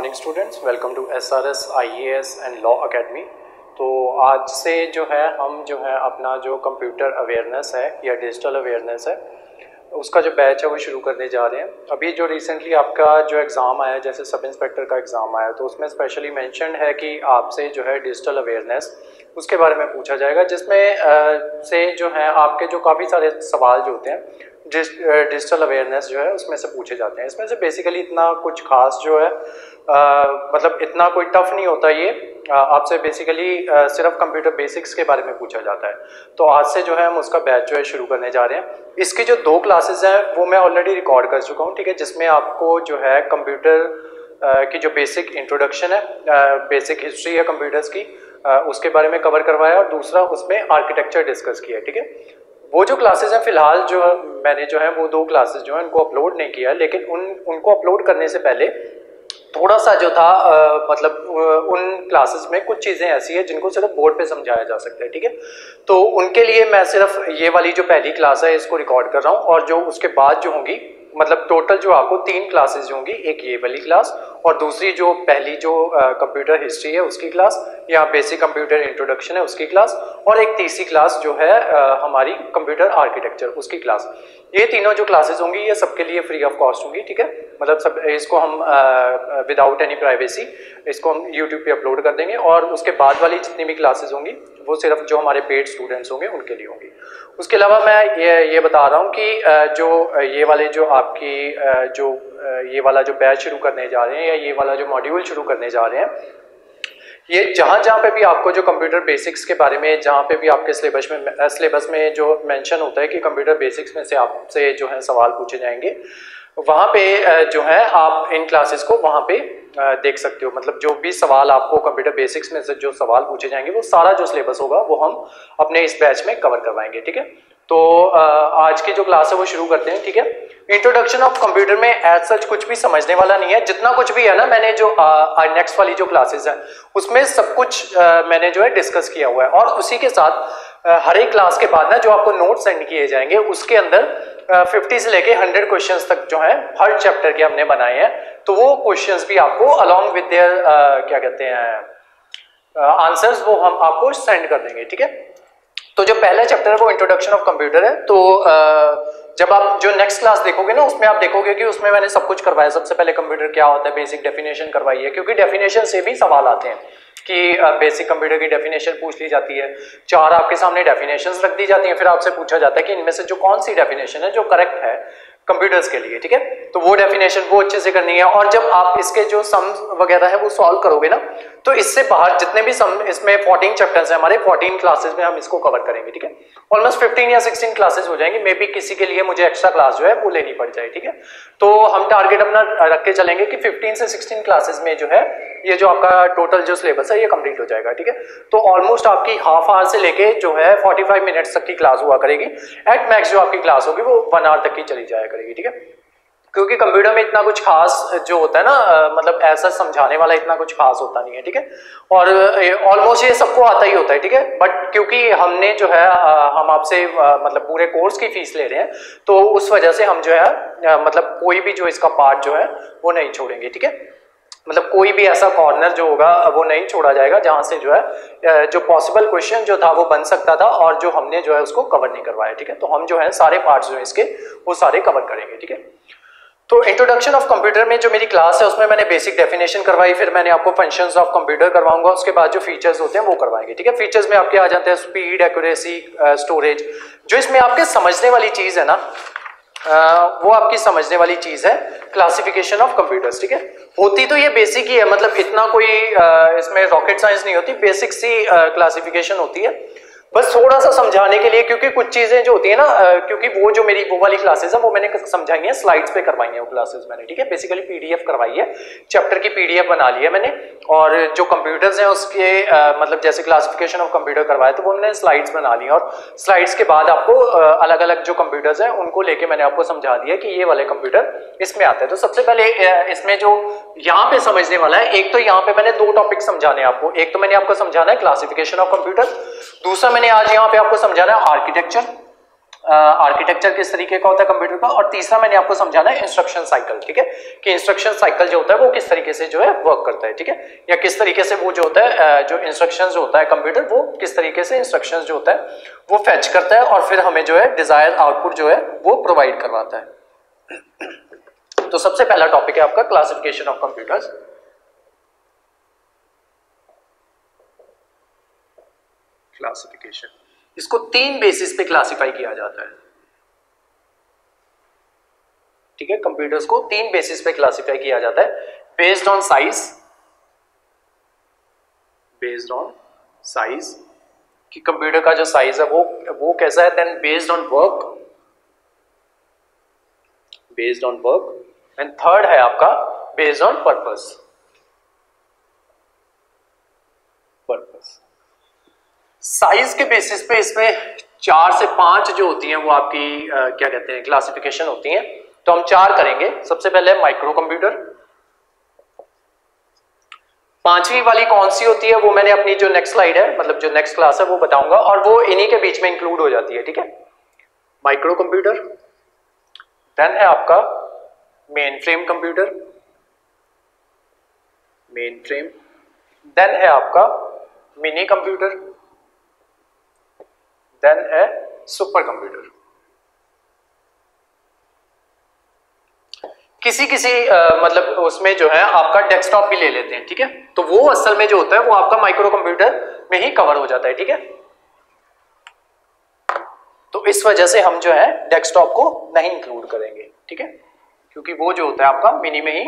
Morning students, welcome to SRS IAS and law academy. तो आज से जो है हम जो है अपना जो कंप्यूटर अवेयरनेस है या डिजिटल अवेयरनेस है उसका जो बैच है वो शुरू करने जा रहे हैं। अभी जो रिसेंटली आपका जो एग्ज़ाम आया, जैसे सब इंस्पेक्टर का एग्ज़ाम आया, तो उसमें स्पेशली मेंशन है कि आपसे जो है डिजिटल अवेयरनेस उसके बारे में पूछा जाएगा, जिसमें से जो है आपके जो काफ़ी सारे सवाल जो होते हैं डिजिटल अवेयरनेस जो है उसमें से पूछे जाते हैं। इसमें से बेसिकली इतना कुछ खास जो है मतलब इतना कोई टफ नहीं होता। ये आपसे बेसिकली सिर्फ कंप्यूटर बेसिक्स के बारे में पूछा जाता है। तो आज से जो है हम उसका बैच जो है शुरू करने जा रहे हैं। इसकी जो 2 क्लासेस हैं वो मैं ऑलरेडी रिकॉर्ड कर चुका हूँ, ठीक है, जिसमें आपको जो है कंप्यूटर की जो बेसिक इंट्रोडक्शन है, बेसिक हिस्ट्री है कंप्यूटर्स की, उसके बारे में कवर करवाया, और दूसरा उसमें आर्किटेक्चर डिस्कस किया, ठीक है। वो जो क्लासेस हैं फिलहाल जो मैंने जो है वो 2 क्लासेस जो है उनको अपलोड नहीं किया, लेकिन उनको अपलोड करने से पहले थोड़ा सा जो था मतलब उन क्लासेस में कुछ चीज़ें ऐसी है जिनको सिर्फ बोर्ड पे समझाया जा सकता है, ठीक है। तो उनके लिए मैं सिर्फ ये वाली जो पहली क्लास है इसको रिकॉर्ड कर रहा हूँ, और जो उसके बाद जो होंगी मतलब टोटल जो आपको 3 क्लासेस जो होंगी, एक ये वाली क्लास और दूसरी जो पहली जो कंप्यूटर हिस्ट्री है उसकी क्लास या बेसिक कंप्यूटर इंट्रोडक्शन है उसकी क्लास, और एक तीसरी क्लास जो है हमारी कंप्यूटर आर्किटेक्चर उसकी क्लास। ये तीनों जो क्लासेस होंगी ये सबके लिए फ्री ऑफ कॉस्ट होंगी, ठीक है। मतलब सब इसको हम विदाउट एनी प्राइवेसी इसको हम यूट्यूब पे अपलोड कर देंगे, और उसके बाद वाली जितनी भी क्लासेस होंगी वो सिर्फ जो हमारे पेड स्टूडेंट्स होंगे उनके लिए होंगी। उसके अलावा मैं ये बता रहा हूँ कि जो ये वाले जो आपकी जो ये वाला जो बैच शुरू करने जा रहे हैं या ये वाला जो मॉड्यूल शुरू करने जा रहे हैं, ये जहाँ पे भी आपको जो कंप्यूटर बेसिक्स के बारे में जहाँ पे भी आपके सिलेबस में जो मेंशन होता है कि कंप्यूटर बेसिक्स में से आपसे जो है सवाल पूछे जाएंगे, वहाँ पे जो है आप इन क्लासेस को वहाँ पे देख सकते हो। मतलब जो भी सवाल आपको कंप्यूटर बेसिक्स में से जो सवाल पूछे जाएंगे वो सारा जो सिलेबस होगा वो हम अपने इस बैच में कवर करवाएंगे, ठीक है। तो आज की जो क्लास है वो शुरू करते हैं, ठीक है। इंट्रोडक्शन ऑफ कंप्यूटर में एज सच कुछ भी समझने वाला नहीं है। जितना कुछ भी है ना, मैंने जो नेक्स्ट वाली जो क्लासेस है उसमें सब कुछ मैंने जो है डिस्कस किया हुआ है, और उसी के साथ हर एक क्लास के बाद ना जो आपको नोट सेंड किए जाएंगे उसके अंदर 50 से लेके 100 क्वेश्चंस तक जो है हर चैप्टर के हमने बनाए हैं। तो वो क्वेश्चंस भी आपको अलॉन्ग विद देयर क्या कहते हैं आंसर्स वो हम आपको सेंड कर देंगे, ठीक है। तो जो पहला चैप्टर है वो इंट्रोडक्शन ऑफ कंप्यूटर है। तो जब आप जो नेक्स्ट क्लास देखोगे ना उसमें आप देखोगे कि उसमें मैंने सब कुछ करवाया। सबसे पहले कंप्यूटर क्या होता है, बेसिक डेफिनेशन करवाई है, क्योंकि डेफिनेशन से भी सवाल आते हैं कि बेसिक कंप्यूटर की डेफिनेशन पूछ ली जाती है। 4 आपके सामने डेफिनेशंस रख दी जाती हैं, फिर आपसे पूछा जाता है कि इनमें से जो कौन सी डेफिनेशन है जो करेक्ट है कंप्यूटर्स के लिए, ठीक है। तो वो डेफिनेशन वो अच्छे से करनी है, और जब आप इसके जो सम्स वगैरह है वो सॉल्व करोगे ना, तो इससे बाहर जितने भी सम इसमें 14 चैप्टर्स हैं हमारे, 14 क्लासेस में हम इसको कवर करेंगे, ठीक है। ऑलमोस्ट 15 या 16 क्लासेस हो जाएंगे, मे बी किसी के लिए मुझे एक्स्ट्रा क्लास जो है वो लेनी पड़ जाए, ठीक है। तो हम टारगेट अपना रख के चलेंगे कि 15 से 16 क्लासेस में जो है ये जो आपका टोटल जो सिलेबस है ये कंप्लीट हो जाएगा, ठीक है। तो ऑलमोस्ट आपकी हाफ आवर से लेके जो है 45 मिनट्स तक की क्लास हुआ करेगी। एट मैक्स जो आपकी क्लास होगी वो 1 आवर तक की चली जाया करेगी, ठीक है। क्योंकि कंप्यूटर में इतना कुछ खास जो होता है ना, मतलब ऐसा समझाने वाला इतना कुछ खास होता नहीं है, ठीक है। और ऑलमोस्ट ये सबको आता ही होता है, ठीक है। बट क्योंकि हमने जो है हम आपसे मतलब पूरे कोर्स की फीस ले रहे हैं, तो उस वजह से हम जो है मतलब कोई भी जो इसका पार्ट जो है वो नहीं छोड़ेंगे, ठीक है। मतलब कोई भी ऐसा कॉर्नर जो होगा वो नहीं छोड़ा जाएगा जहां से जो है जो पॉसिबल क्वेश्चन जो था वो बन सकता था और जो हमने जो है उसको कवर नहीं करवाया, ठीक है। तो हम जो है सारे पार्ट्स जो है इसके वो सारे कवर करेंगे, ठीक है। तो इंट्रोडक्शन ऑफ कंप्यूटर में जो मेरी क्लास है उसमें मैंने बेसिक डेफिनेशन करवाई, फिर मैंने आपको फंक्शंस ऑफ कंप्यूटर करवाऊंगा, उसके बाद जो फीचर्स होते हैं वो करवाएंगे, ठीक है। फीचर्स में आपके आ जाते हैं स्पीड, एक्यूरेसी, स्टोरेज। जो इसमें आपके समझने वाली चीज है ना वो आपकी समझने वाली चीज है क्लासिफिकेशन ऑफ कंप्यूटर्स, ठीक है। होती तो ये बेसिक ही है, मतलब इतना कोई इसमें रॉकेट साइंस नहीं होती, बेसिक सी क्लासिफिकेशन होती है, बस थोड़ा सा समझाने के लिए। क्योंकि कुछ चीजें जो होती है ना, क्योंकि वो जो मेरी वो वाली क्लासेस है वो मैंने समझाई है, स्लाइड्स पे करवाई है वो क्लासेस मैंने, ठीक है। बेसिकली पीडीएफ करवाई है, चैप्टर की पीडीएफ बना ली है मैंने, और जो कंप्यूटर्स हैं उसके मतलब जैसे क्लासिफिकेशन ऑफ कंप्यूटर करवाया तो वो मैंने स्लाइड्स बना ली, और स्लाइड्स के बाद आपको अलग अलग जो कंप्यूटर्स हैं उनको लेके मैंने आपको समझा दिया कि ये वाले कंप्यूटर इसमें आते हैं। तो सबसे पहले इसमें जो यहाँ पे समझने वाला है, एक तो यहाँ पे मैंने 2 टॉपिक समझाने हैं आपको। एक तो मैंने आपको समझाना है क्लासिफिकेशन ऑफ कंप्यूटर, दूसरा मैंने आज यहाँ पे आपको समझाना है आर्किटेक्चर, आर्किटेक्चर किस तरीके का होता है कंप्यूटर का, और तीसरा मैंने आपको समझाना है इंस्ट्रक्शन साइकिल, ठीक है, कि इंस्ट्रक्शन साइकिल जो होता है वो किस तरीके से जो है वर्क करता है, ठीक है, या किस तरीके से वो जो होता है जो इंस्ट्रक्शन जो होता है कंप्यूटर वो किस तरीके से इंस्ट्रक्शन जो होता है वो फेच करता है और फिर हमें जो है डिजायर्ड आउटपुट जो है वो प्रोवाइड करवाता है। तो सबसे पहला टॉपिक है आपका क्लासिफिकेशन ऑफ कंप्यूटर्स। क्लासिफिकेशन, इसको 3 बेसिस पे क्लासिफाई किया जाता है, ठीक है, कंप्यूटर्स को 3 बेसिस पे क्लासिफाई किया जाता है, based on size, based on size कि कंप्यूटर का जो साइज है वो कैसा है, then based on work, based on work, and third है आपका based on purpose, purpose. Size के बेसिस पे इसमें 4 से 5 जो होती हैं वो आपकी क्या कहते हैं क्लासिफिकेशन होती हैं, तो हम 4 करेंगे। सबसे पहले माइक्रो कंप्यूटर, 5वीं वाली कौन सी होती है वो मैंने अपनी जो नेक्स्ट स्लाइड है मतलब जो नेक्स्ट क्लास है वो बताऊंगा, और वो इन्हीं के बीच में इंक्लूड हो जाती है, ठीक है, माइक्रो कंप्यूटर। देन है आपका mainframe computer, mainframe, then है आपका मिनी कंप्यूटर, देन है सुपर कंप्यूटर। किसी मतलब उसमें जो है आपका डेस्कटॉप भी ले लेते हैं, ठीक है, तो वो असल में जो होता है वो आपका माइक्रो कंप्यूटर में ही कवर हो जाता है, ठीक है, तो इस वजह से हम जो है डेस्कटॉप को नहीं इंक्लूड करेंगे, ठीक है, क्योंकि वो जो होता है आपका मिनी में ही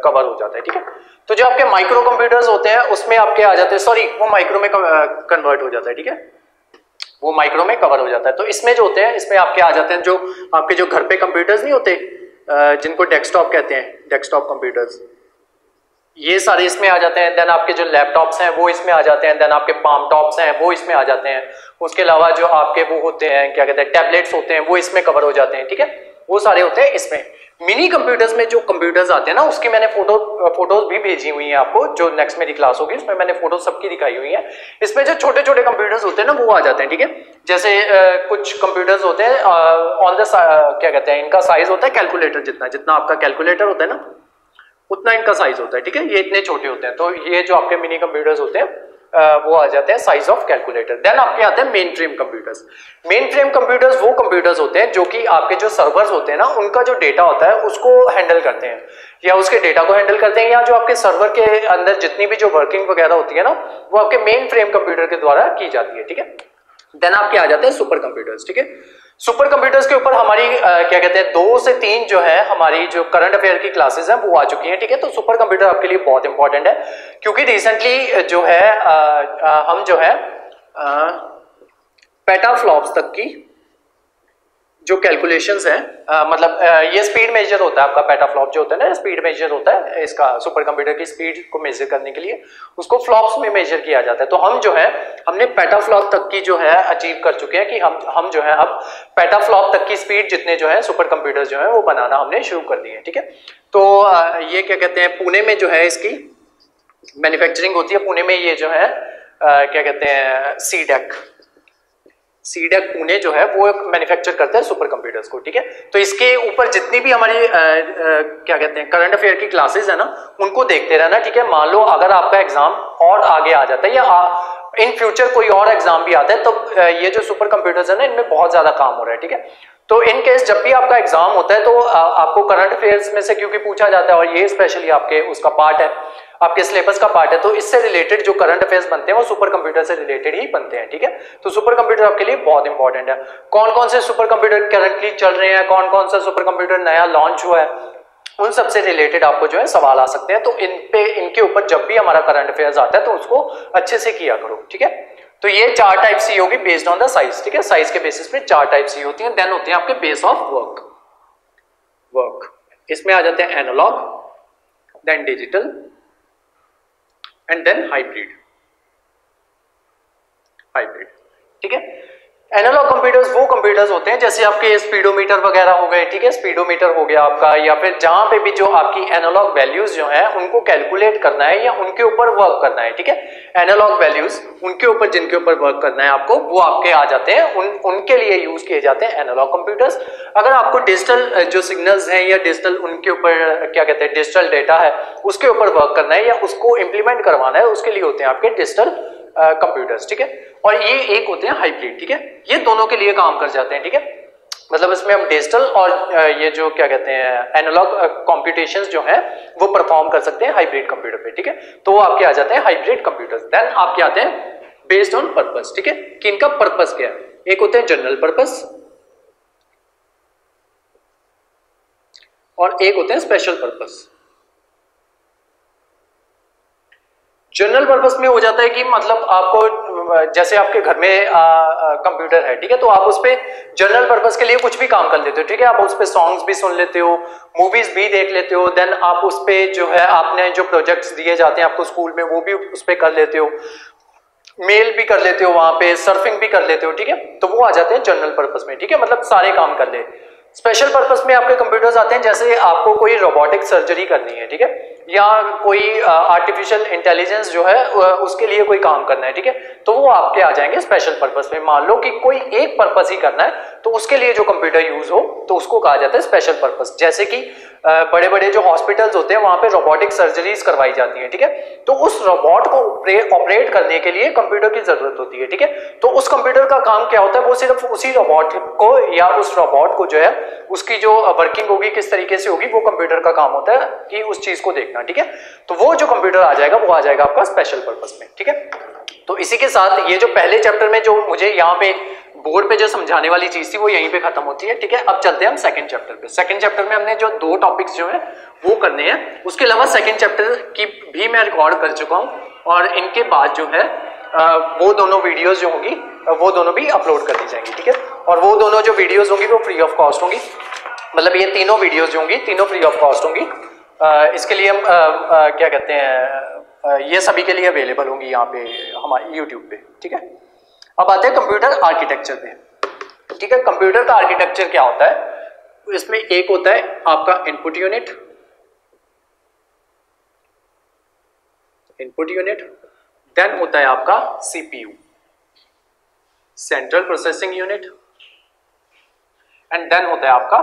कवर हो जाता है, ठीक है। तो जो आपके माइक्रो कंप्यूटर्स होते हैं उसमें आपके आ जाते हैं, सॉरी वो माइक्रो में कन्वर्ट हो जाता है, ठीक है, वो माइक्रो में कवर हो जाता है। तो इसमें जो होते हैं इसमें आपके आ जाते हैं जो आपके जो घर पे कंप्यूटर्स नहीं होते जिनको डेस्कटॉप कहते हैं, डेस्कटॉप कंप्यूटर्स, ये सारे इसमें आ जाते हैं। देन आपके जो लैपटॉप्स हैं वो इसमें आ जाते हैं, देन आपके पाम टॉप्स हैं वो इसमें आ जाते हैं, उसके अलावा जो आपके वो होते हैं क्या कहते हैं टैबलेट्स होते हैं वो इसमें कवर हो जाते हैं, ठीक है, वो सारे होते हैं इसमें। मिनी कंप्यूटर्स में जो कंप्यूटर्स आते हैं ना उसकी मैंने फोटोज भी भेजी हुई हैं आपको, जो नेक्स्ट मेरी क्लास होगी उसमें मैंने फोटो सबकी दिखाई हुई है। इसमें जो छोटे छोटे कंप्यूटर्स होते हैं ना वो आ जाते हैं, ठीक है, जैसे कुछ कंप्यूटर्स होते हैं ऑन द क्या कहते हैं इनका साइज होता है कैलकुलेटर जितना, जितना आपका कैलकुलेटर होता है ना उतना इनका साइज होता है, ठीक है, ये इतने छोटे होते हैं। तो ये जो आपके मिनी कंप्यूटर्स होते हैं वो आ जाते हैं साइज ऑफ कैलकुलेटर। देन आपके आते हैं main frame computers. Main frame computers वो कंप्यूटर्स होते हैं जो कि आपके जो सर्वर्स होते हैं ना उनका जो डेटा होता है उसको हैंडल करते हैं, या उसके डेटा को हैंडल करते हैं, या जो आपके सर्वर के अंदर जितनी भी जो वर्किंग वगैरह होती है ना वो आपके मेन फ्रेम कंप्यूटर के द्वारा की जाती है, ठीक है। देन आपके आ जाते हैं सुपर कंप्यूटर्स, ठीक है। सुपर कंप्यूटर्स के ऊपर हमारी क्या कहते हैं 2 से 3 जो है हमारी जो करंट अफेयर की क्लासेस हैं वो आ चुकी हैं, ठीक है। तो सुपर कंप्यूटर आपके लिए बहुत इंपॉर्टेंट है क्योंकि रिसेंटली जो है हम जो है पेटाफ्लॉप्स तक की जो कैलकुलेशंस हैं मतलब ये स्पीड मेजर होता है आपका, पेटाफ्लॉप जो होता है ना स्पीड मेजर होता है इसका, सुपर कंप्यूटर की स्पीड को मेजर करने के लिए उसको फ्लॉप्स में मेजर किया जाता है। तो हम जो है हमने पेटाफ्लॉप तक की जो है अचीव कर चुके हैं कि हम जो है अब पेटाफ्लॉप तक की स्पीड जितने जो है सुपर कंप्यूटर जो है वो बनाना हमने शुरू कर दिए हैं, ठीक है। तो ये क्या कहते हैं पुणे में जो है इसकी मैन्युफैक्चरिंग होती है, पुणे में ये जो है क्या कहते हैं सीडेक पुणे जो है वो मैन्युफैक्चर करता है सुपर कंप्यूटर्स को, ठीक है। तो इसके ऊपर जितनी भी हमारी क्या कहते हैं करंट अफेयर की क्लासेस है ना उनको देखते रहना, ठीक है। मान लो अगर आपका एग्जाम और आगे आ जाता है या इन फ्यूचर कोई और एग्जाम भी आता है तो ये जो सुपर कंप्यूटर्स है ना इनमें बहुत ज्यादा काम हो रहा है, ठीक है। तो इन केस जब भी आपका एग्जाम होता है तो आपको करंट अफेयर्स में से क्योंकि पूछा जाता है और ये स्पेशली आपके उसका पार्ट है, आपके सिलेबस का पार्ट है, तो इससे रिलेटेड जो करंट अफेयर्स बनते हैं वो सुपर कंप्यूटर से रिलेटेड ही बनते हैं, ठीक है। तो सुपर कंप्यूटर आपके लिए बहुत इंपॉर्टेंट है। कौन कौन से सुपर कंप्यूटर करंटली चल रहे हैं, कौन कौन सा सुपर कंप्यूटर नया लॉन्च हुआ है, उन सबसे रिलेटेड आपको जो है सवाल आ सकते हैं। तो इनके ऊपर जब भी हमारा करंट अफेयर्स आता है तो उसको अच्छे से किया करो, ठीक है। तो ये 4 टाइप सी होगी बेस्ड ऑन द साइज, ठीक है। साइज के बेसिस पे 4 टाइप सी होती हैं। देन होते हैं आपके बेस ऑफ वर्क, इसमें आ जाते हैं analog, then digital and then hybrid, ठीक है। एनालॉग कंप्यूटर्स वो कंप्यूटर्स होते हैं जैसे आपके स्पीडोमीटर वगैरह हो गए, ठीक है, स्पीडोमीटर हो गया आपका, या फिर जहां पे भी जो आपकी एनालॉग वैल्यूज जो है उनको कैलकुलेट करना है या उनके ऊपर वर्क करना है, ठीक है, एनालॉग वैल्यूज उनके ऊपर जिनके ऊपर वर्क करना है आपको, वो आपके आ जाते हैं, उनके लिए यूज किए जाते हैं एनालॉग कंप्यूटर्स। अगर आपको डिजिटल जो सिग्नल्स हैं या डिजिटल उनके ऊपर क्या कहते हैं डिजिटल डेटा है उसके ऊपर वर्क करना है या उसको इंप्लीमेंट करवाना है, उसके लिए होते हैं आपके डिजिटल कंप्यूटर्स, ठीक है। और ये एक होते हैं हाइब्रिड, ठीक है, ये दोनों के लिए काम कर जाते हैं, ठीक है, मतलब इसमें हम डिजिटल और ये जो क्या कहते हैं एनालॉग कॉम्प्यूटेशंस जो है वो परफॉर्म कर सकते हैं हाइब्रिड कंप्यूटर पे, ठीक है। तो वो आपके आ जाते हैं हाइब्रिड कंप्यूटर्स। देन आपके आते हैं बेस्ड ऑन पर्पस, ठीक है, कि इनका पर्पस क्या है। एक होते हैं जनरल पर्पस और एक होते हैं स्पेशल पर्पस। जनरल पर्पस में हो जाता है कि मतलब आपको जैसे आपके घर में कंप्यूटर है, ठीक है, तो आप उस पे जनरल पर्पस के लिए कुछ भी काम कर लेते हो, ठीक है, आप उस पे सॉन्ग्स भी सुन लेते हो, मूवीज भी देख लेते हो, देन आप उस पे जो है आपने जो प्रोजेक्ट्स दिए जाते हैं आपको स्कूल में वो भी उस पे कर लेते हो, मेल भी कर लेते हो, वहां पे सर्फिंग भी कर लेते हो, ठीक है, तो वो आ जाते हैं जनरल पर्पस में, ठीक है, मतलब सारे काम कर ले। स्पेशल पर्पस में आपके कंप्यूटर्स आते हैं जैसे आपको कोई रोबोटिक सर्जरी करनी है, ठीक है, या कोई आर्टिफिशियल इंटेलिजेंस जो है उसके लिए कोई काम करना है, ठीक है, तो वो आपके आ जाएंगे स्पेशल पर्पस में। मान लो कि कोई एक पर्पस ही करना है तो उसके लिए जो कंप्यूटर यूज हो तो उसको कहा जाता है स्पेशल पर्पस। जैसे कि बड़े बड़े जो हॉस्पिटल्स होते हैं वहां पे रोबोटिक सर्जरीज करवाई जाती है, ठीक है, तो उस रोबोट को ऑपरेट करने के लिए कंप्यूटर की जरूरत होती है, ठीक है, तो उस कंप्यूटर का काम क्या होता है, वो सिर्फ उसी रोबोट को या उस रोबोट को जो है उसकी जो वर्किंग होगी किस तरीके से होगी वो कंप्यूटर का काम होता है कि उस चीज को देखना, ठीक है, तो वो जो कंप्यूटर आ जाएगा वो आ जाएगा आपका स्पेशल पर्पस में, ठीक है। तो इसी के साथ ये जो पहले चैप्टर में जो मुझे यहाँ पे बोर्ड पे जो समझाने वाली चीज थी वो यहीं पे खत्म होती है, ठीक है। अब चलते हैं हम सेकंड चैप्टर पे। सेकंड चैप्टर में हमने जो 2 टॉपिक्स जो है वो करने हैं, उसके अलावा सेकंड चैप्टर की भी मैं रिकॉर्ड कर चुका हूँ और इनके बाद जो है वो दोनों वीडियोस जो होंगी वो दोनों भी अपलोड कर दी जाएंगी, ठीक है, और वो दोनों जो वीडियोस होंगी वो फ्री ऑफ कॉस्ट होंगी, मतलब ये तीनों वीडियोस जो होंगी तीनों फ्री ऑफ कॉस्ट होंगी। इसके लिए हम क्या कहते हैं ये सभी के लिए अवेलेबल होंगी यहाँ पे हमारे यूट्यूब पे, ठीक है। अब आते हैं कंप्यूटर आर्किटेक्चर पे, ठीक है। कंप्यूटर का आर्किटेक्चर क्या होता है, इसमें एक होता है आपका इनपुट यूनिट, देन होता है आपका CPU, central processing unit, and then होता है आपका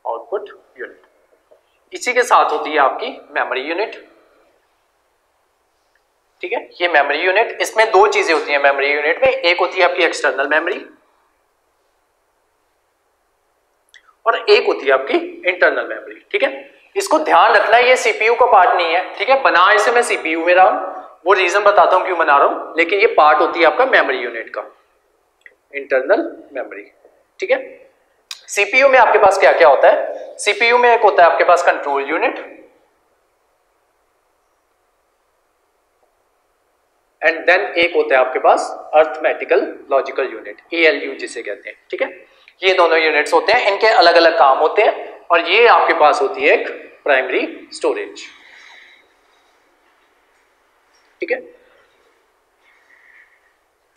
आउटपुट यूनिट। इसी के साथ होती है आपकी मेमोरी यूनिट, ठीक है, ये मेमोरी यूनिट, इसमें 2 चीजें होती हैं मेमोरी यूनिट में, एक होती है आपकी एक्सटर्नल मेमोरी और एक होती है आपकी इंटरनल मेमोरी, ठीक है। इसको ध्यान रखना ये सीपीयू का पार्ट नहीं है, ठीक है, बना इसे मैं सीपीयू में रहा हूं, वो रीजन बताता हूं क्यों बना रहा हूं, लेकिन ये पार्ट होती है आपका मेमोरी यूनिट का, इंटरनल मेमोरी, ठीक है। सीपीयू में आपके पास क्या क्या होता है, सीपीयू में एक होता है आपके पास कंट्रोल यूनिट एंड देन एक होता है आपके पास अरिथमेटिकल लॉजिकल यूनिट, ALU जिसे कहते हैं, ठीक है। ये दोनों यूनिट्स होते हैं, इनके अलग अलग काम होते हैं और ये आपके पास होती है एक प्राइमरी स्टोरेज, ठीक है,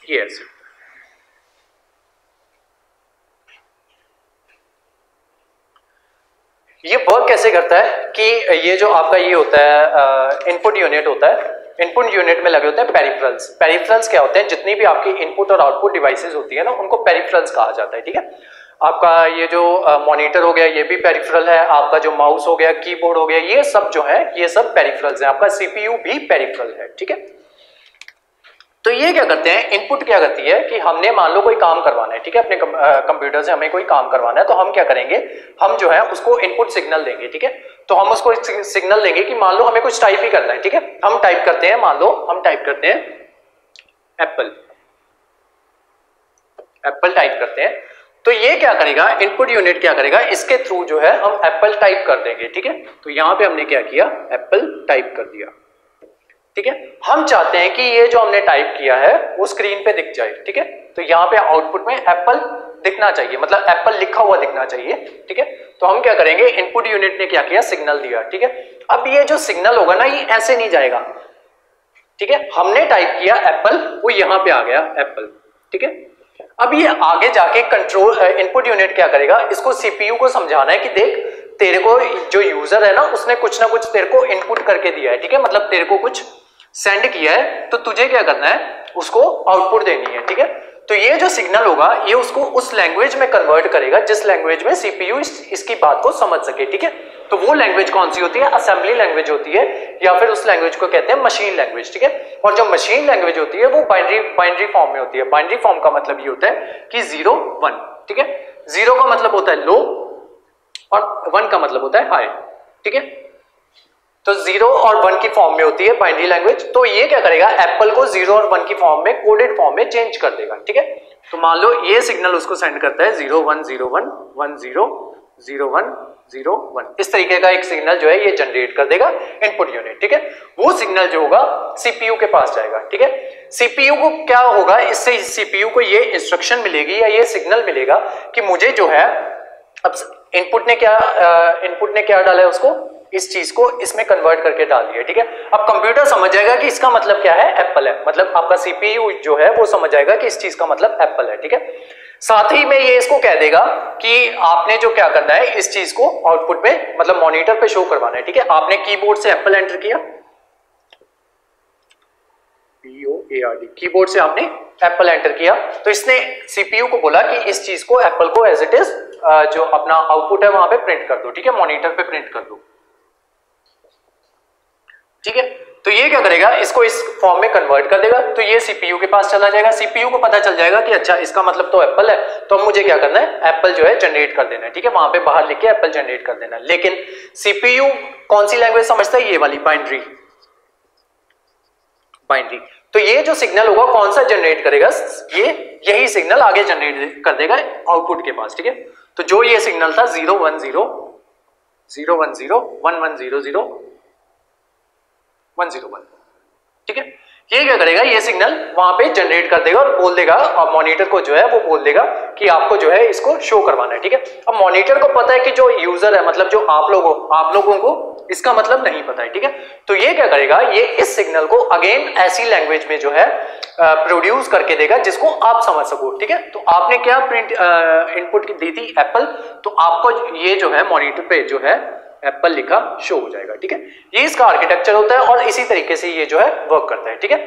ये ऐसे। ये वर्क कैसे करता है कि ये जो आपका ये होता है इनपुट यूनिट होता है, इनपुट यूनिट में लगे होते हैं पेरिफेरल्स। पेरिफेरल्स क्या होते हैं, जितनी भी आपकी इनपुट और आउटपुट डिवाइसेस होती है ना उनको पेरिफेरल्स कहा जाता है, ठीक है। आपका ये जो मॉनिटर हो गया ये भी पेरिफेरल है, आपका जो माउस हो गया, कीबोर्ड हो गया, ये सब जो है ये सब पेरिफेरल्स है, आपका सीपीयू भी पेरिफेरल है, ठीक है। तो ये क्या करते हैं, इनपुट क्या करती है कि हमने मान लो कोई काम करवाना है, ठीक है, अपने कंप्यूटर से हमें कोई काम करवाना है, तो हम क्या करेंगे, हम जो है उसको इनपुट सिग्नल देंगे, ठीक है। तो हम उसको सिग्नल देंगे कि मान लो हमें कुछ टाइप ही करना है, ठीक है, हम टाइप करते हैं, मान लो हम टाइप करते हैं एप्पल टाइप करते हैं, तो ये क्या करेगा, इनपुट यूनिट क्या करेगा, इसके थ्रू जो है हम एप्पल टाइप कर देंगे, ठीक है। तो यहां पे हमने क्या किया, एप्पल टाइप कर दिया, ठीक है। हम चाहते हैं कि ये जो हमने टाइप किया है वो स्क्रीन पे दिख जाए, ठीक है, तो यहाँ पे आउटपुट में एप्पल दिखना चाहिए, मतलब एप्पल लिखा हुआ दिखना चाहिए, ठीक है। तो हम क्या करेंगे, इनपुट यूनिट ने क्या किया, सिग्नल दिया, ठीक है। अब ये जो सिग्नल होगा ना ये ऐसे नहीं जाएगा, ठीक है, हमने टाइप किया एप्पल, वो यहां पे आ गया एप्पल। ठीक है, अब ये आगे जाके कंट्रोल इनपुट यूनिट क्या करेगा, इसको सीपीयू को समझाना है कि देख तेरे को जो यूजर है ना उसने कुछ ना कुछ तेरे को इनपुट करके दिया है। ठीक है, मतलब तेरे को कुछ सेंड किया है, तो तुझे क्या करना है, उसको आउटपुट देनी है। ठीक है, तो ये जो सिग्नल होगा ये उसको उस लैंग्वेज में कन्वर्ट करेगा जिस लैंग्वेज में सीपीयू इसकी बात को समझ सके। ठीक है, तो वो लैंग्वेज कौन सी होती है, असेंबली लैंग्वेज होती है, या फिर उस लैंग्वेज को कहते हैं मशीन लैंग्वेज। ठीक है, और जो मशीन लैंग्वेज होती है वो बाइनरी फॉर्म में होती है। बाइनरी फॉर्म का मतलब ये होता है कि 0 1। ठीक है, 0 का मतलब होता है लो और 1 का मतलब होता है हाई। ठीक है, तो 0 और 1 की फॉर्म में होती है बाइनरी लैंग्वेज। तो ये क्या करेगा, एप्पल को 0 और 1 की फॉर्म में, कोडेड फॉर्म में चेंज कर देगा। ठीक है, तो मान लो ये सिग्नल उसको सेंड करता है 0 1 0 1 1 0 0 1 0 1, इस तरीके का एक सिग्नल जो है ये जनरेट कर देगा इनपुट यूनिट। ठीक है, वो सिग्नल जो होगा सीपीयू के पास जाएगा। ठीक है, सीपीयू को क्या होगा, इससे सीपीयू को ये इंस्ट्रक्शन मिलेगी या ये सिग्नल मिलेगा कि मुझे जो है, अब इनपुट ने क्या डाला है, उसको इस चीज को इसमें कन्वर्ट करके डाल दिया। ठीक है, अब कंप्यूटर समझ जाएगा कि इसका मतलब क्या है, एप्पल है। मतलब आपका सीपीयू जो है वो समझ जाएगा कि इस चीज का मतलब एप्पल है। ठीक है, साथ ही में ये इसको कह देगा कि आपने जो क्या करना है, इस चीज को आउटपुट में मतलब मॉनिटर पे शो करवाना है। ठीक है, आपने कीबोर्ड से एप्पल एंटर किया, POARD, कीबोर्ड से आपने एप्पल एंटर किया, तो इसने सीपीयू को बोला कि इस चीज को एप्पल को एज इट इज जो अपना आउटपुट है वहां पे प्रिंट कर दो। ठीक है, मॉनिटर पे प्रिंट कर दो। ठीक है, तो ये क्या करेगा, इसको इस फॉर्म में कन्वर्ट कर देगा, तो ये सीपीयू के पास चला जाएगा। सीपीयू को पता चल जाएगा कि अच्छा इसका मतलब तो एप्पल है, तो अब मुझे क्या करना है, एप्पल जो है जनरेट कर देना है। ठीक है, वहां पे बाहर लिख के एप्पल जनरेट कर देना है। लेकिन सीपीयू कौन सी लैंग्वेज समझता है, ये वाली बाइनरी। तो ये जो सिग्नल होगा कौन सा जनरेट करेगा, ये यही सिग्नल आगे जनरेट कर देगा आउटपुट के पास। ठीक है, तो जो ये सिग्नल था 0 1 0 0 1 0 1 1 0 0 1 0 1। ठीक है, ये क्या करेगा, ये सिग्नल वहां पे जनरेट कर देगा और बोल देगा, और मॉनिटर को जो है वो बोल देगा कि आपको जो है इसको शो करवाना है। ठीक है, अब मॉनिटर को पता है कि जो यूजर है, मतलब जो आप लोगों को इसका मतलब नहीं पता है। ठीक है, तो ये क्या करेगा, ये इस सिग्नल को अगेन ऐसी लैंग्वेज में जो है प्रोड्यूस करके देगा जिसको आप समझ सको। ठीक है, तो आपने क्या प्रिंट इनपुट दी थी, एप्पल, तो आपको ये जो है मॉनिटर पे जो है एप्पल लिखा शो हो जाएगा। ठीक है, ये इसका आर्किटेक्चर होता है और इसी तरीके से ये जो है वर्क करता है। ठीक है,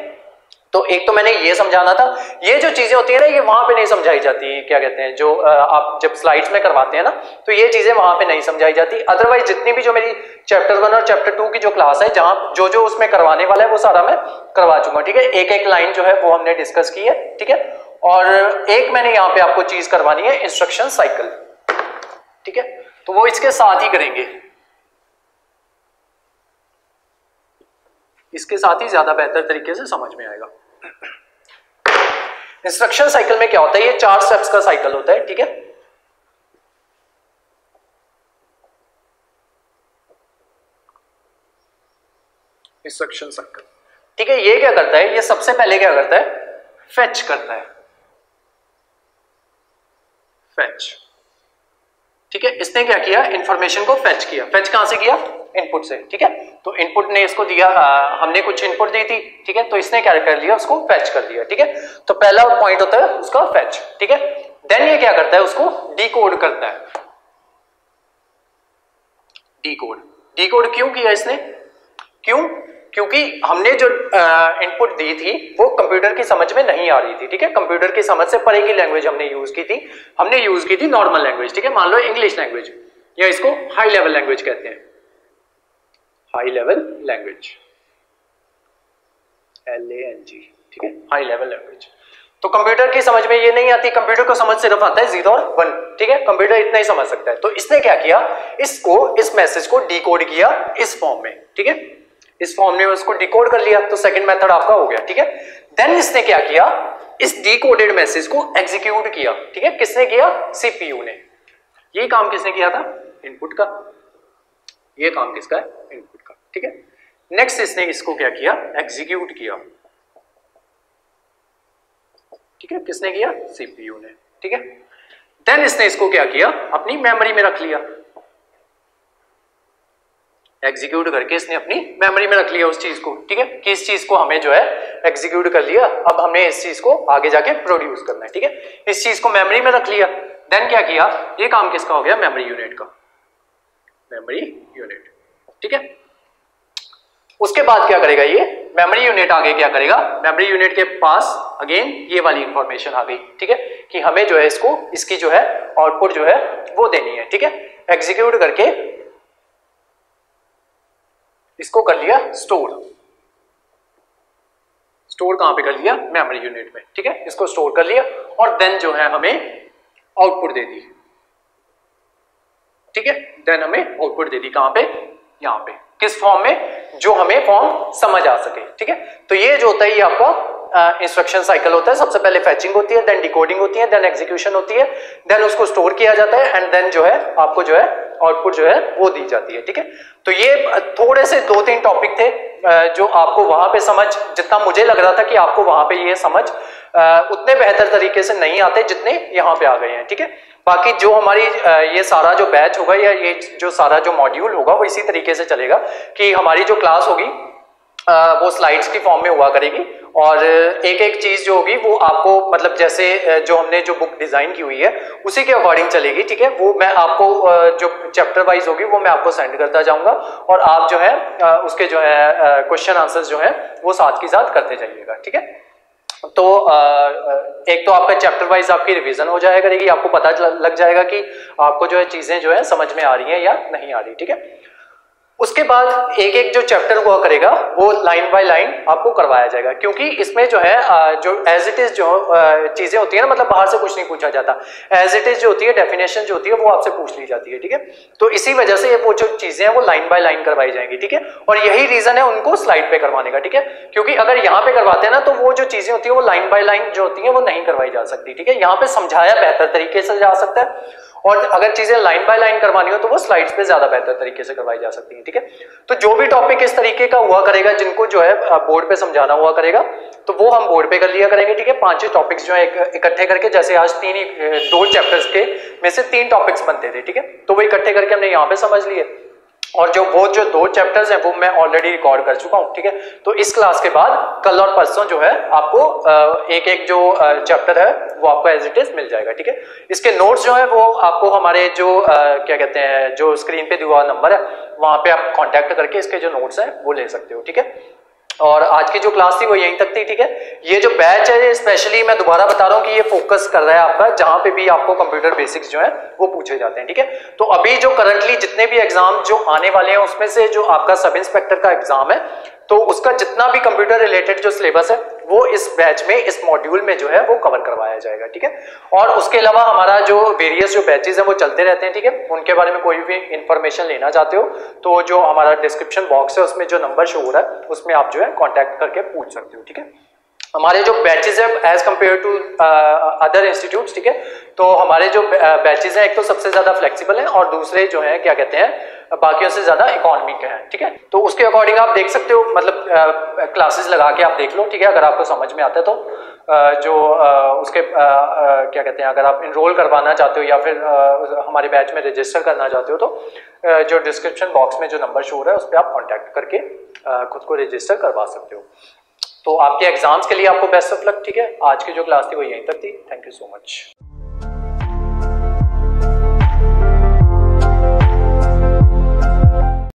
तो एक तो मैंने ये समझाना था, ये जो चीजें होती है ना ये वहां पे नहीं समझाई जाती, क्या कहते हैं, जो आप जब स्लाइड्स में करवाते हैं ना, तो ये चीजें वहां पे नहीं समझाई जाती। अदरवाइज जितनी भी जो मेरी चैप्टर 1 और चैप्टर 2 की जो क्लास है, जहां जो उसमें करवाने वाला है वो सारा मैं करवा चुका हूं। ठीक है, एक एक लाइन जो है वो हमने डिस्कस की है। ठीक है, और एक मैंने यहाँ पे आपको चीज करवानी है, इंस्ट्रक्शन साइकिल। ठीक है, तो वो इसके साथ ही करेंगे, इसके साथ ही ज्यादा बेहतर तरीके से समझ में आएगा। इंस्ट्रक्शन साइकिल में क्या होता है, ये 4 स्टेप्स का साइकिल होता है। ठीक है, इंस्ट्रक्शन साइकिल। ठीक है, ये क्या करता है, ये सबसे पहले क्या करता है, फेच करता है, फेच। ठीक है, इसने क्या किया, इंफॉर्मेशन को फेच किया। फेच कहां से किया, इनपुट से। ठीक है, तो इनपुट ने इसको दिया, हमने कुछ इनपुट दी थी। ठीक है, तो इसने क्या कर लिया, उसको फेच कर दिया। ठीक है, तो पहला पॉइंट होता है उसका फेच। ठीक है, देन ये क्या करता है, उसको डिकोड करता है। डिकोड क्यों किया इसने, क्यों, क्योंकि हमने जो इनपुट दी थी वो कंप्यूटर की समझ में नहीं आ रही थी। ठीक है, कंप्यूटर की समझ से परे की लैंग्वेज हमने यूज की थी नॉर्मल लैंग्वेज। ठीक है, मान लो इंग्लिश लैंग्वेज, या इसको हाई लेवल लैंग्वेज कहते हैं, हाई लेवल लैंग्वेज, LANG। ठीक है, हाई लेवल लैंग्वेज। तो कंप्यूटर की समझ में ये नहीं आती, कंप्यूटर को समझ सिर्फ आता है 0 और 1। ठीक है, कंप्यूटर इतना ही समझ सकता है। तो इसने क्या किया, इस मैसेज को डिकोड किया इस फॉर्म में। ठीक है, इस फॉर्म में उसको डिकोड कर लिया, तो सेकंड मेथड आपका हो गया। ठीक है, देन इसने क्या किया, इस डिकोडेड मैसेज को एग्जीक्यूट किया। ठीक है, किसने किया, सीपीयू ने। ये काम किसने किया था, इनपुट का। ये काम किसका है, इनपुट का। ठीक है, नेक्स्ट इसने इसको क्या किया, एग्जीक्यूट किया। ठीक है, किसने किया, सीपीयू ने। ठीक है, देन इसने इसको क्या किया, अपनी मेमोरी में रख लिया। एग्जीक्यूट करके इसने अपनी मेमोरी में रख लिया उस चीज को, ठीक है, कि इस चीज को हमें जो है एग्जीक्यूट कर लिया, अब हमने इस चीज को आगे जाके प्रोड्यूस करना है, ठीक है, इस चीज को मेमोरी में रख लिया। देन क्या किया, ये काम किसका हो गया, मेमोरी यूनिट का, मेमोरी यूनिट, ठीक है। उसके बाद क्या करेगा, ये मेमोरी यूनिट आगे क्या करेगा, मेमोरी यूनिट के पास अगेन ये वाली इंफॉर्मेशन आ गई, ठीक है, कि हमें जो है इसको, इसकी जो है आउटपुट जो है वो देनी है, ठीक है। एग्जीक्यूट करके इसको कर लिया स्टोर, स्टोर कहां पे कर लिया, मेमोरी यूनिट में, ठीक है, इसको स्टोर कर लिया और देन जो है हमें आउटपुट दे दी, ठीक है, देन हमें आउटपुट दे दी कहां पे, यहां पे, किस फॉर्म में, जो हमें फॉर्म समझ आ सके, ठीक है। तो ये जो होता है ये आपका इंस्ट्रक्शन साइकिल होता है, सबसे पहले फेचिंग होती है, देन डिकोडिंग होती है, देन एग्जीक्यूशन होती है, देन उसको स्टोर किया जाता है एंड देन जो है आपको जो है आउटपुट जो है वो दी जाती है, ठीक है। तो ये थोड़े से 2-3 टॉपिक थे जो आपको वहां पे समझ, जितना मुझे लग रहा था कि आपको वहां पे ये समझ उतने बेहतर तरीके से नहीं आते जितने यहाँ पे आ गए हैं, ठीक है। बाकी जो हमारी ये सारा जो बैच होगा या ये जो सारा जो मॉड्यूल होगा वो इसी तरीके से चलेगा कि हमारी जो क्लास होगी वो स्लाइड्स की फॉर्म में हुआ करेगी और एक एक चीज जो होगी वो आपको मतलब जैसे जो हमने जो बुक डिजाइन की हुई है उसी के अकॉर्डिंग चलेगी, ठीक है। वो मैं आपको जो चैप्टर वाइज होगी वो मैं आपको सेंड करता जाऊंगा और आप जो है उसके जो है क्वेश्चन आंसर्स जो है वो साथ के साथ करते जाइएगा, ठीक है। तो एक तो आपका चैप्टर वाइज आपकी रिवीजन हो जाया करेगी, आपको पता लग जाएगा कि आपको जो है चीजें जो है समझ में आ रही हैं या नहीं आ रही, ठीक है। उसके बाद एक एक जो चैप्टर हुआ करेगा वो लाइन बाय लाइन आपको करवाया जाएगा, क्योंकि इसमें जो है जो एज इट इज जो चीजें होती है ना, मतलब बाहर से कुछ नहीं पूछा जाता, एज इट इज जो होती है डेफिनेशन जो होती है वो आपसे पूछ ली जाती है, ठीक है। तो इसी वजह से वो जो चीजें हैं वो लाइन बाय लाइन करवाई जाएंगी, ठीक है। और यही रीजन है उनको स्लाइड पे करवाने का, ठीक है, क्योंकि अगर यहाँ पे करवाते हैं ना तो वो जो चीजें होती है वो लाइन बाय लाइन जो होती है वो नहीं करवाई जा सकती, ठीक है। यहाँ पे समझाया बेहतर तरीके से जा सकता है और अगर चीजें लाइन बाय लाइन करवानी हो तो वो स्लाइड्स पे ज्यादा बेहतर तरीके से करवाई जा सकती है, ठीक है। तो जो भी टॉपिक इस तरीके का हुआ करेगा जिनको जो है बोर्ड पे समझाना हुआ करेगा तो वो हम बोर्ड पे कर लिया करेंगे, ठीक है। 5 टॉपिक्स जो है इकट्ठे करके, जैसे आज 2 चैप्टर्स के में से 3 टॉपिक्स बनते थे, ठीक है, तो वो इकट्ठे करके हमने यहाँ पे समझ लिए और जो 2 चैप्टर्स हैं वो मैं ऑलरेडी रिकॉर्ड कर चुका हूं, ठीक है। तो इस क्लास के बाद कल और परसों जो है आपको एक एक जो चैप्टर है वो आपको एज इट इज मिल जाएगा, ठीक है। इसके नोट्स जो है वो आपको हमारे जो क्या कहते हैं जो स्क्रीन पे दिया हुआ नंबर है वहां पे आप कांटेक्ट करके इसके जो नोट्स हैं वो ले सकते हो, ठीक है। और आज की जो क्लास थी वो यहीं तक थी, ठीक है। ये जो बैच है स्पेशली मैं दोबारा बता रहा हूँ कि ये फोकस कर रहा है आपका जहां पे भी आपको कंप्यूटर बेसिक्स जो है वो पूछे जाते हैं, ठीक है। तो अभी जो करंटली जितने भी एग्जाम जो आने वाले हैं उसमें से जो आपका सब इंस्पेक्टर का एग्जाम है तो उसका जितना भी कंप्यूटर रिलेटेड जो सिलेबस है वो इस बैच में, इस मॉड्यूल में जो है वो कवर करवाया जाएगा, ठीक है। और उसके अलावा हमारा जो वेरियस जो बैचेस हैं वो चलते रहते हैं, ठीक है। उनके बारे में कोई भी इंफॉर्मेशन लेना चाहते हो तो जो हमारा डिस्क्रिप्शन बॉक्स है उसमें जो नंबर शो हो रहा है उसमें आप जो है कॉन्टैक्ट करके पूछ सकते हो, ठीक है। हमारे जो बैचेस है as compare to other institutes, ठीक है, तो हमारे जो बैचेस हैं एक तो सबसे ज्यादा फ्लेक्सिबल हैं और दूसरे जो है क्या कहते हैं बाकियों से ज्यादा इकोनॉमिक है, ठीक है। तो उसके अकॉर्डिंग आप देख सकते हो, मतलब क्लासेस लगा के आप देख लो, ठीक है, अगर आपको समझ में आता है तो जो उसके क्या कहते हैं अगर आप इनरोल करवाना चाहते हो या फिर हमारे बैच में रजिस्टर करना चाहते हो तो जो डिस्क्रिप्शन बॉक्स में जो नंबर शो हो रहा है उस पर आप कॉन्टैक्ट करके खुद को रजिस्टर करवा सकते हो। तो आपके एग्जाम्स के लिए आपको बेस्ट ऑफ लक, ठीक है। आज की जो क्लास थी वो यहीं तक थी। Thank you so much.